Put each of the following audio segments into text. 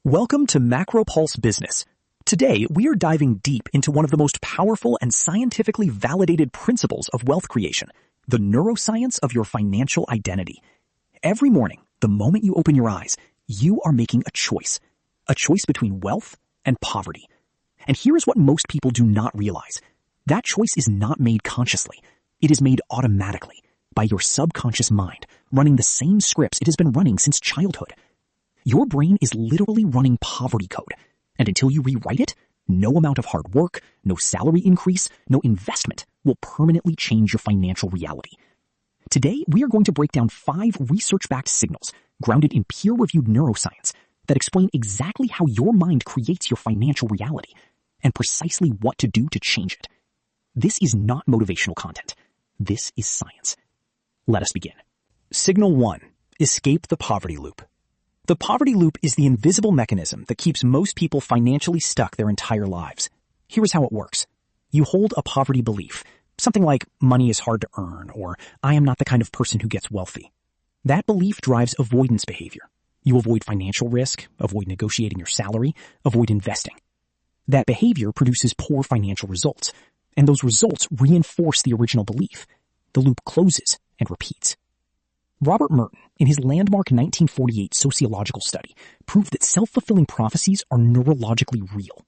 Welcome to MacroPulse Business. Today, we are diving deep into one of the most powerful and scientifically validated principles of wealth creation, the neuroscience of your financial identity. Every morning, the moment you open your eyes, you are making a choice between wealth and poverty. And here is what most people do not realize. That choice is not made consciously. It is made automatically by your subconscious mind, running the same scripts it has been running since childhood. Your brain is literally running poverty code, and until you rewrite it, no amount of hard work, no salary increase, no investment will permanently change your financial reality. Today, we are going to break down 5 research-backed signals grounded in peer-reviewed neuroscience that explain exactly how your mind creates your financial reality and precisely what to do to change it. This is not motivational content. This is science. Let us begin. Signal 1. Escape the poverty loop. The poverty loop is the invisible mechanism that keeps most people financially stuck their entire lives. Here is how it works. You hold a poverty belief, something like money is hard to earn or I am not the kind of person who gets wealthy. That belief drives avoidance behavior. You avoid financial risk, avoid negotiating your salary, avoid investing. That behavior produces poor financial results, and those results reinforce the original belief. The loop closes and repeats. Robert Merton, in his landmark 1948 sociological study, proved that self-fulfilling prophecies are neurologically real.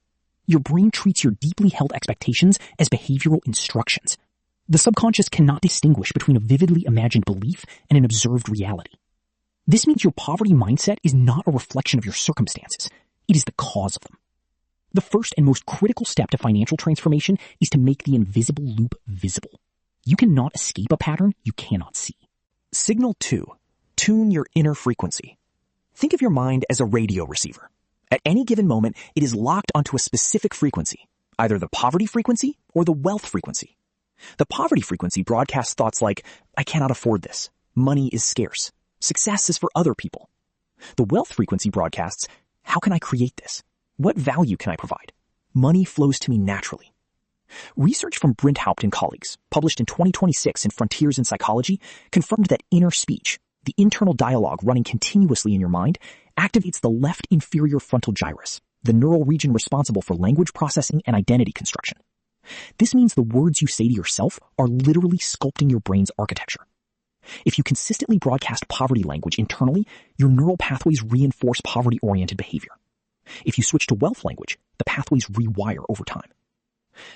Your brain treats your deeply held expectations as behavioral instructions. The subconscious cannot distinguish between a vividly imagined belief and an observed reality. This means your poverty mindset is not a reflection of your circumstances. It is the cause of them. The first and most critical step to financial transformation is to make the invisible loop visible. You cannot escape a pattern you cannot see. Signal 2. Tune your inner frequency. Think of your mind as a radio receiver. At any given moment, it is locked onto a specific frequency, either the poverty frequency or the wealth frequency. The poverty frequency broadcasts thoughts like, I cannot afford this, money is scarce, success is for other people. The wealth frequency broadcasts, how can I create this? What value can I provide? Money flows to me naturally. Research from Brinthaupt and colleagues, published in 2026 in Frontiers in Psychology, confirmed that inner speech, the internal dialogue running continuously in your mind, activates the left inferior frontal gyrus, the neural region responsible for language processing and identity construction. This means the words you say to yourself are literally sculpting your brain's architecture. If you consistently broadcast poverty language internally, your neural pathways reinforce poverty-oriented behavior. If you switch to wealth language, the pathways rewire over time.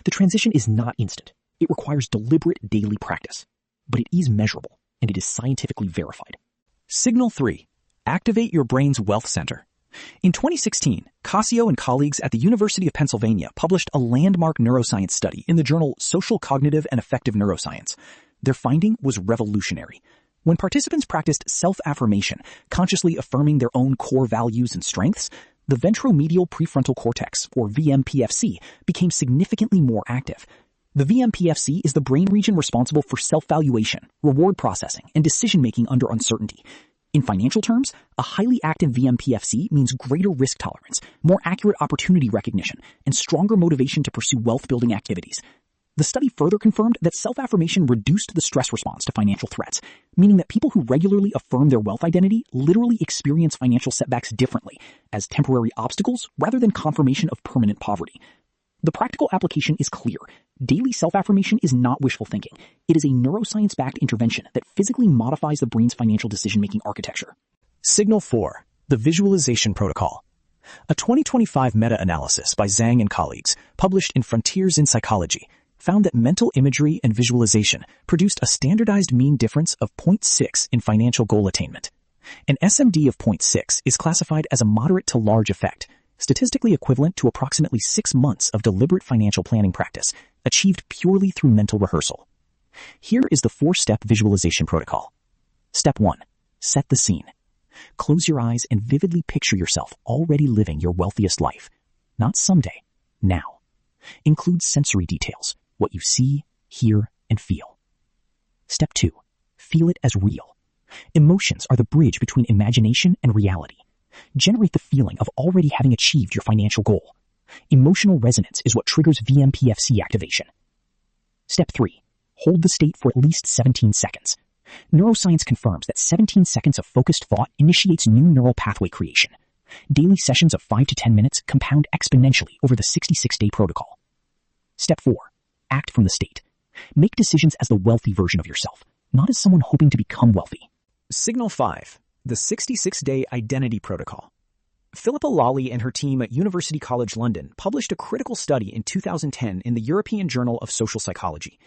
The transition is not instant. It requires deliberate daily practice, but it is measurable and it is scientifically verified. Signal 3. Activate your brain's wealth center. In 2016, Cascio and colleagues at the University of Pennsylvania published a landmark neuroscience study in the journal Social Cognitive and Affective Neuroscience. Their finding was revolutionary. When participants practiced self-affirmation, consciously affirming their own core values and strengths, the ventromedial prefrontal cortex, or VMPFC, became significantly more active. The VMPFC is the brain region responsible for self-valuation, reward processing, and decision-making under uncertainty. In financial terms, a highly active VMPFC means greater risk tolerance, more accurate opportunity recognition, and stronger motivation to pursue wealth-building activities. The study further confirmed that self-affirmation reduced the stress response to financial threats, meaning that people who regularly affirm their wealth identity literally experience financial setbacks differently, as temporary obstacles rather than confirmation of permanent poverty. The practical application is clear. Daily self-affirmation is not wishful thinking. It is a neuroscience-backed intervention that physically modifies the brain's financial decision-making architecture. Signal 4. The Visualization Protocol. A 2025 meta-analysis by Zhang and colleagues, published in Frontiers in Psychology, found that mental imagery and visualization produced a standardized mean difference of 0.6 in financial goal attainment. An SMD of 0.6 is classified as a moderate to large effect, statistically equivalent to approximately 6 months of deliberate financial planning practice, achieved purely through mental rehearsal. Here is the 4-step visualization protocol. Step 1. Set the scene. Close your eyes and vividly picture yourself already living your wealthiest life. Not someday, now. Include sensory details, what you see, hear, and feel. Step 2. Feel it as real. Emotions are the bridge between imagination and reality. Generate the feeling of already having achieved your financial goal. Emotional resonance is what triggers VMPFC activation. Step 3. Hold the state for at least 17 seconds. Neuroscience confirms that 17 seconds of focused thought initiates new neural pathway creation. Daily sessions of 5 to 10 minutes compound exponentially over the 66-day protocol. Step 4. Act from the state. Make decisions as the wealthy version of yourself, not as someone hoping to become wealthy. Signal 5. The 66-Day Identity Protocol. Philippa Lally and her team at University College London published a critical study in 2010 in the European Journal of Social Psychology.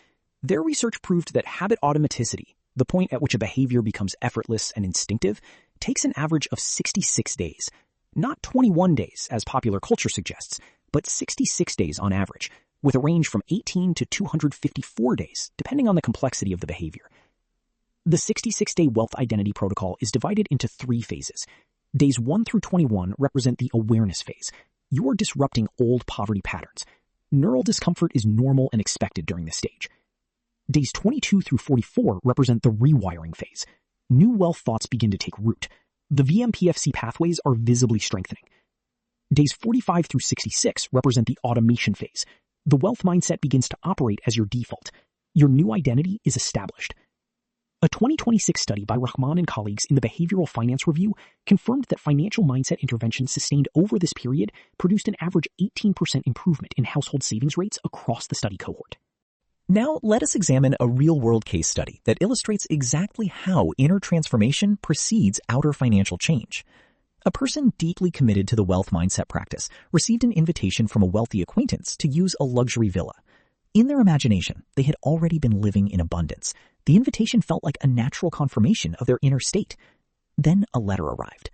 Their research proved that habit automaticity, the point at which a behavior becomes effortless and instinctive, takes an average of 66 days. Not 21 days, as popular culture suggests, but 66 days on average, with a range from 18 to 254 days, depending on the complexity of the behavior. The 66-Day Wealth Identity Protocol is divided into 3 phases. Days 1 through 21 represent the awareness phase. You are disrupting old poverty patterns. Neural discomfort is normal and expected during this stage. Days 22 through 44 represent the rewiring phase. New wealth thoughts begin to take root. The VMPFC pathways are visibly strengthening. Days 45 through 66 represent the automation phase. The wealth mindset begins to operate as your default. Your new identity is established. A 2026 study by Rahman and colleagues in the Behavioral Finance Review confirmed that financial mindset interventions sustained over this period produced an average 18% improvement in household savings rates across the study cohort. Now let us examine a real-world case study that illustrates exactly how inner transformation precedes outer financial change. A person deeply committed to the wealth mindset practice received an invitation from a wealthy acquaintance to use a luxury villa. In their imagination, they had already been living in abundance. The invitation felt like a natural confirmation of their inner state. Then a letter arrived.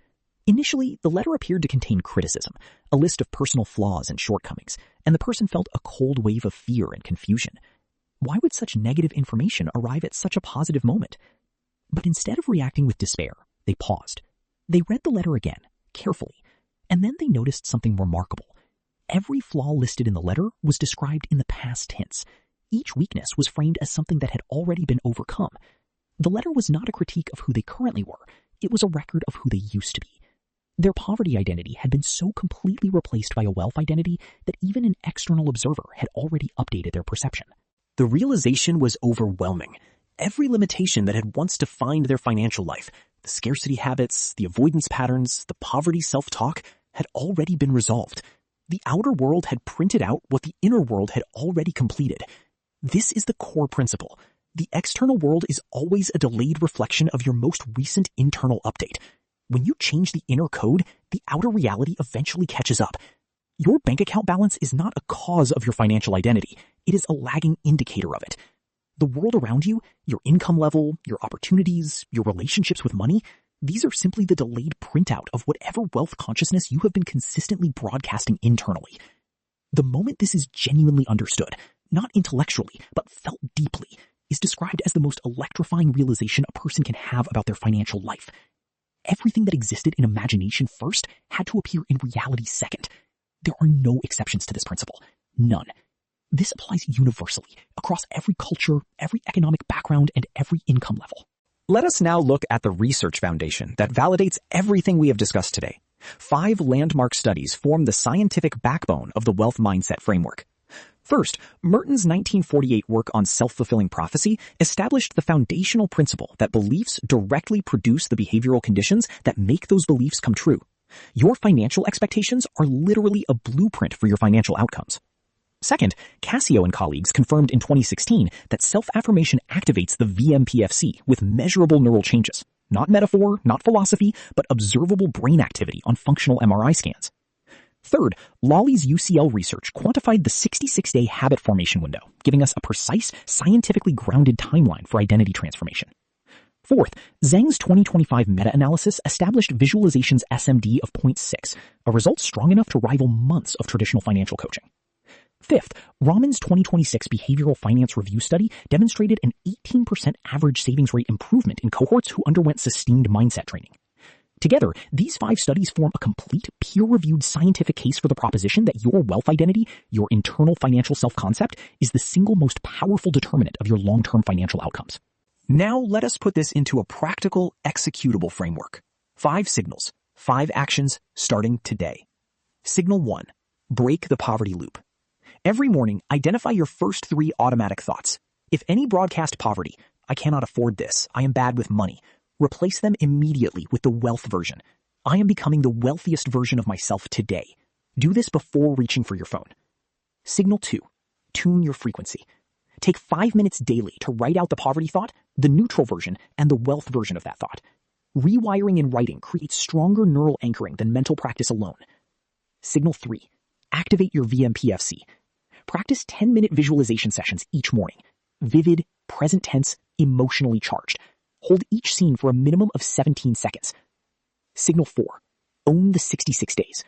Initially, the letter appeared to contain criticism, a list of personal flaws and shortcomings, and the person felt a cold wave of fear and confusion. Why would such negative information arrive at such a positive moment? But instead of reacting with despair, they paused. They read the letter again, carefully, and then they noticed something remarkable. Every flaw listed in the letter was described in the past tense. Each weakness was framed as something that had already been overcome. The letter was not a critique of who they currently were. It was a record of who they used to be. Their poverty identity had been so completely replaced by a wealth identity that even an external observer had already updated their perception. The realization was overwhelming. Every limitation that had once defined their financial life, the scarcity habits, the avoidance patterns, the poverty self-talk, had already been resolved. The outer world had printed out what the inner world had already completed. This is the core principle. The external world is always a delayed reflection of your most recent internal update. When you change the inner code, the outer reality eventually catches up. Your bank account balance is not a cause of your financial identity. It is a lagging indicator of it. The world around you, your income level, your opportunities, your relationships with money, these are simply the delayed printout of whatever wealth consciousness you have been consistently broadcasting internally. The moment this is genuinely understood, not intellectually, but felt deeply, is described as the most electrifying realization a person can have about their financial life. Everything that existed in imagination first had to appear in reality second. There are no exceptions to this principle. None. This applies universally, across every culture, every economic background, and every income level. Let us now look at the research foundation that validates everything we have discussed today. 5 landmark studies form the scientific backbone of the wealth mindset framework. First, Merton's 1948 work on self-fulfilling prophecy established the foundational principle that beliefs directly produce the behavioral conditions that make those beliefs come true. Your financial expectations are literally a blueprint for your financial outcomes. Second, Cascio and colleagues confirmed in 2016 that self-affirmation activates the VMPFC with measurable neural changes. Not metaphor, not philosophy, but observable brain activity on functional MRI scans. Third, Lally's UCL research quantified the 66-day habit formation window, giving us a precise, scientifically grounded timeline for identity transformation. Fourth, Zhang's 2025 meta-analysis established visualization's SMD of 0.6, a result strong enough to rival months of traditional financial coaching. Fifth, Rahman's 2026 Behavioral Finance Review study demonstrated an 18% average savings rate improvement in cohorts who underwent sustained mindset training. Together, these 5 studies form a complete, peer-reviewed scientific case for the proposition that your wealth identity, your internal financial self-concept, is the single most powerful determinant of your long-term financial outcomes. Now let us put this into a practical, executable framework. 5 signals, 5 actions starting today. Signal 1. Break the poverty loop. Every morning, identify your first 3 automatic thoughts. If any broadcast poverty, I cannot afford this, I am bad with money, replace them immediately with the wealth version. I am becoming the wealthiest version of myself today. Do this before reaching for your phone. Signal 2. Tune your frequency. Take 5 minutes daily to write out the poverty thought, the neutral version, and the wealth version of that thought. Rewiring in writing creates stronger neural anchoring than mental practice alone. Signal 3. Activate your VMPFC. Practice 10-minute visualization sessions each morning. Vivid, present tense, emotionally charged. Hold each scene for a minimum of 17 seconds. Signal 4. Own the 66 days.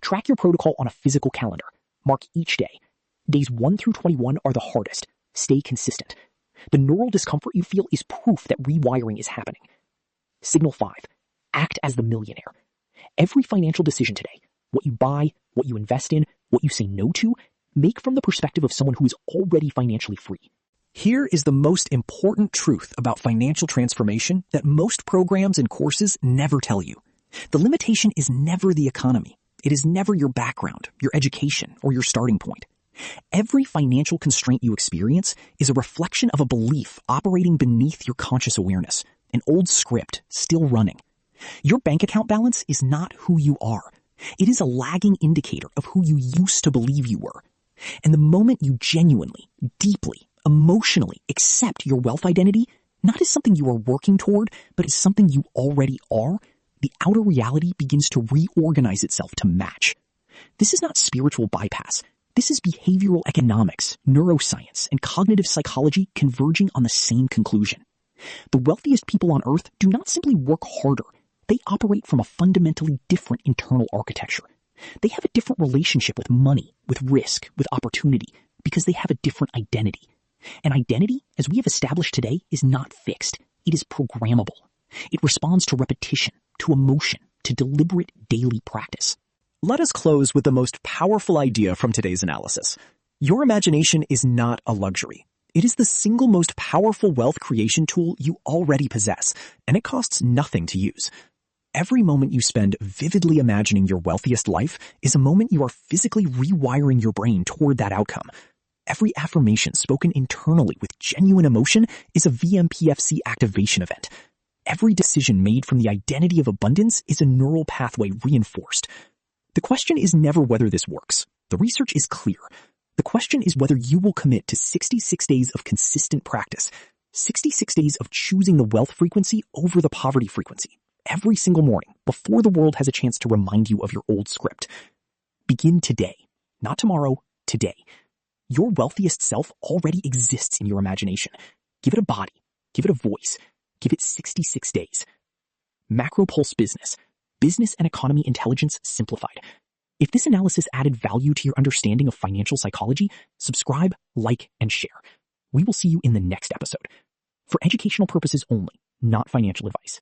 Track your protocol on a physical calendar. Mark each day. Days 1 through 21 are the hardest. Stay consistent. The neural discomfort you feel is proof that rewiring is happening. Signal 5. Act as the millionaire. Every financial decision today, what you buy, what you invest in, what you say no to, make from the perspective of someone who is already financially free. Here is the most important truth about financial transformation that most programs and courses never tell you. The limitation is never the economy. It is never your background, your education, or your starting point. Every financial constraint you experience is a reflection of a belief operating beneath your conscious awareness, an old script still running. Your bank account balance is not who you are. It is a lagging indicator of who you used to believe you were. And the moment you genuinely, deeply, emotionally accept your wealth identity, not as something you are working toward, but as something you already are, the outer reality begins to reorganize itself to match. This is not spiritual bypass. This is behavioral economics, neuroscience, and cognitive psychology converging on the same conclusion. The wealthiest people on earth do not simply work harder. They operate from a fundamentally different internal architecture. They have a different relationship with money, with risk, with opportunity, because they have a different identity. And identity, as we have established today, is not fixed. It is programmable. It responds to repetition, to emotion, to deliberate daily practice. Let us close with the most powerful idea from today's analysis. Your imagination is not a luxury. It is the single most powerful wealth creation tool you already possess, and it costs nothing to use. Every moment you spend vividly imagining your wealthiest life is a moment you are physically rewiring your brain toward that outcome. Every affirmation spoken internally with genuine emotion is a VMPFC activation event. Every decision made from the identity of abundance is a neural pathway reinforced. The question is never whether this works. The research is clear. The question is whether you will commit to 66 days of consistent practice, 66 days of choosing the wealth frequency over the poverty frequency, every single morning before the world has a chance to remind you of your old script. Begin today, not tomorrow, today. Your wealthiest self already exists in your imagination. Give it a body. Give it a voice. Give it 66 days. MacroPulse Business. Business and economy intelligence simplified. If this analysis added value to your understanding of financial psychology, subscribe, like, and share. We will see you in the next episode. For educational purposes only, not financial advice.